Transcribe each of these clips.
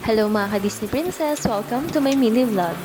Hello mga ka-Disney Princess! Welcome to my mini vlog.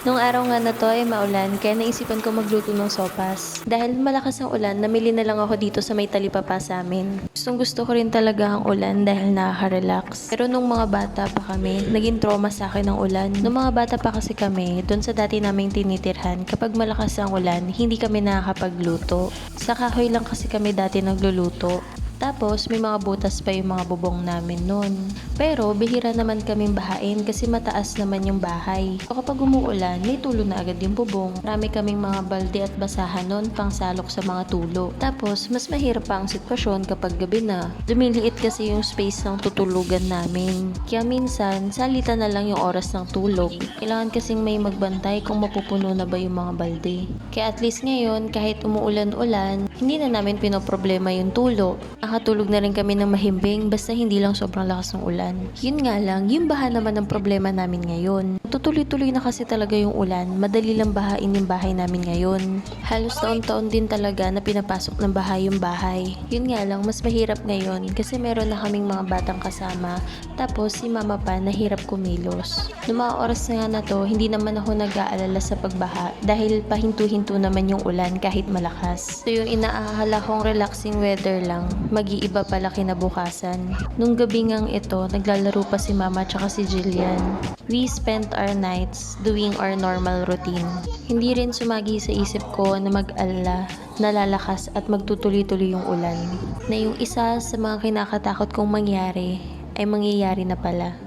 Nung araw nga na to ay maulan kaya naisipan ko magluto ng sopas. Dahil malakas ang ulan, namili na lang ako dito sa may talipapa sa amin. Gustong gusto ko rin talaga ang ulan dahil nakaka-relax. Pero nung mga bata pa kami, naging trauma sa akin ang ulan. Nung mga bata pa kasi kami, doon sa dati naming tinitirhan, kapag malakas ang ulan, hindi kami nakakapagluto. Sa kahoy lang kasi kami dati nagluluto. Tapos, may mga butas pa yung mga bubong namin noon. Pero, bihira naman kaming bahain kasi mataas naman yung bahay. So, kapag umuulan, may tulo na agad yung bubong. Marami kaming mga balde at basahan noon pang salok sa mga tulo. Tapos, mas mahirap pa ang sitwasyon kapag gabi na. Lumiliit kasi yung space ng tutulugan namin. Kaya minsan, salita na lang yung oras ng tulog. Kailangan kasing may magbantay kung mapupuno na ba yung mga balde. Kaya at least ngayon, kahit umuulan-ulan, hindi na namin pinoproblema yung tulo. Nakatulog na rin kami ng mahimbing basta hindi lang sobrang lakas ng ulan. Yun nga lang, yung baha naman ang problema namin ngayon. Tutuloy-tuloy na kasi talaga yung ulan, madali lang bahain yung bahay namin ngayon. Halos taon-taon din talaga na pinapasok ng baha yung bahay. Yun nga lang, mas mahirap ngayon kasi meron na kaming mga batang kasama. Tapos si mama pa nahirap kumilos. Noong mga oras na to, hindi naman ako nag-aalala sa pagbaha dahil pahinto-hinto naman yung ulan kahit malakas. So yung inaakala kong relaxing weather lang, mag-iiba pala kinabukasan. Nung gabi ngang ito, naglalaro pa si mama at si Jillian. We spent our nights doing our normal routine. Hindi rin sumagi sa isip ko na mag-alala, nalalakas at magtutuloy-tuloy yung ulan. Na yung isa sa mga kinakatakot kong mangyari ay mangyayari na pala.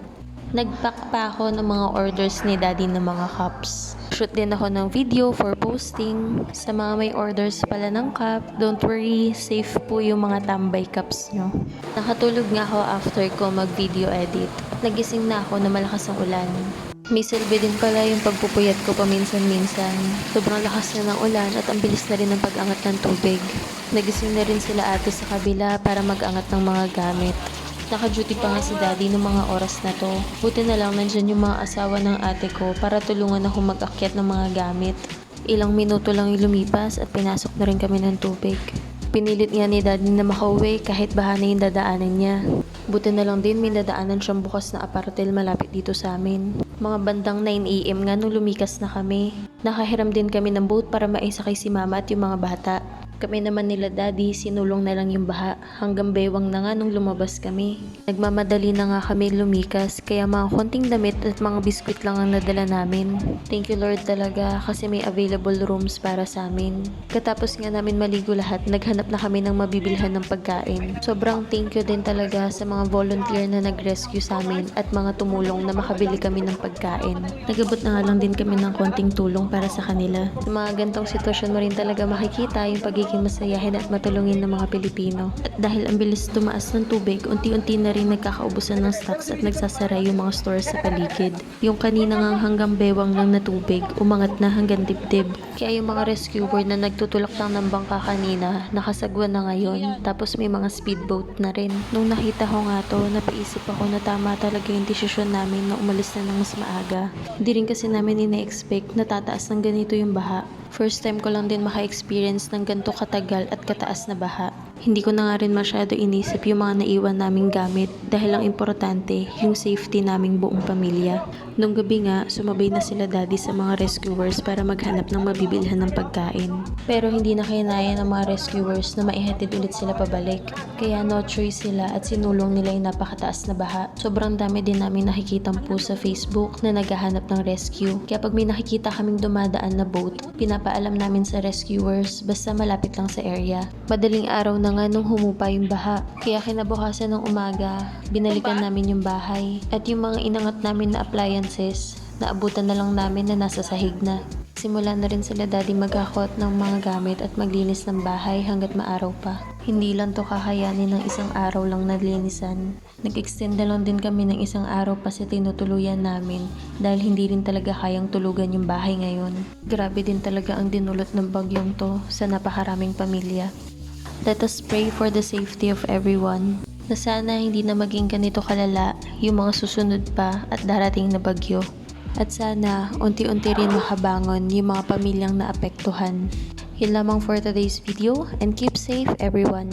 Nag-pack pa ako ng mga orders ni daddy ng mga cups. Shoot din ako ng video for posting. Sa mga may orders pala ng cup, don't worry, safe po yung mga tambay cups nyo. Nakatulog nga ako after ko mag-video edit. Nagising na ako na malakas ang ulan. May silbi din pala yung pagpupuyat ko paminsan-minsan. Sobrang lakas na ng ulan at ang bilis na rin ng pag-angat ng tubig. Nagising na rin sila ate sa kabila para mag-angat ng mga gamit. Naka-duty pa nga si daddy noong mga oras na to. Buti na lang nandyan yung mga asawa ng ate ko para tulungan ako mag-akyat ng mga gamit. Ilang minuto lang yung lumipas at pinasok na rin kami ng tubig. Pinilit nga ni daddy na makauwi kahit baha na yung dadaanan niya. Buti na lang din may dadaanan siyang bukas na apartel malapit dito sa amin. Mga bandang 9 AM nga nung lumikas na kami. Nakahiram din kami ng boat para maisakay si mama at yung mga bata. Kami naman nila daddy, sinulong na lang yung baha. Hanggang bewang na nga nung lumabas kami. Nagmamadali na nga kami lumikas, kaya mga konting damit at mga biskwit lang ang nadala namin. Thank you Lord talaga kasi may available rooms para sa amin. Katapos nga namin maligo lahat, naghanap na kami ng mabibilhan ng pagkain. Sobrang thank you din talaga sa mga volunteer na nag-rescue sa amin at mga tumulong na makabili kami ng pagkain. Nagabot na nga lang din kami ng konting tulong para sa kanila. Sa mga gantong sitwasyon mo rin talaga makikita yung pagiging masayahin at matulungin ng mga Pilipino. At dahil ang bilis tumaas ng tubig, unti-unti na rin nagkakaubusan ng stocks at nagsasara yung mga stores sa paligid. Yung kanina nga hanggang bewang lang na tubig, umangat na hanggang dibdib. Kaya yung mga rescuer na nagtutulak lang ng bangka kanina, nakasagwa na ngayon. Tapos may mga speedboat na rin. Nung nakita ko nga to, napaisip ako na tama talaga yung desisyon namin na umalis na ng mas maaga. Hindi rin kasi namin ina-expect na tataas ng ganito yung baha. First time ko lang din maka-experience ng ganito katagal at kataas na baha. Hindi ko na nga rin masyado inisip yung mga naiwan naming gamit dahil ang importante yung safety naming buong pamilya. Nung gabi nga, sumabay na sila daddy sa mga rescuers para maghanap ng mabibilhan ng pagkain. Pero hindi na kinaya ng mga rescuers na maihatid ulit sila pabalik. Kaya no choice sila at sinulong nila yung napakataas na baha. Sobrang dami din namin nakikitang post sa Facebook na naghahanap ng rescue. Kaya pag may nakikita kaming dumadaan na boat, pinapaalam namin sa rescuers basta malapit lang sa area. Madaling araw na nga nung humupa yung baha. Kaya kinabukasan ng umaga, binalikan namin yung bahay. At yung mga inangat namin na appliances, naabutan na lang namin na nasa sahig na. Simula na rin sila daddy maghakot ng mga gamit at maglinis ng bahay hanggat maaraw pa. Hindi lang to kakayanin ng isang araw lang na linisan. Nag-extend na lang din kami ng isang araw pa sa tinutuluyan namin dahil hindi rin talaga kayang tulugan yung bahay ngayon. Grabe din talaga ang dinulot ng bagyong to sa napakaraming pamilya. Let us pray for the safety of everyone. Na sana hindi na maging ganito kalala yung mga susunod pa at darating na bagyo. At sana unti-unti rin makabangon yung mga pamilyang naapektuhan. Yun lamang for today's video and keep safe everyone.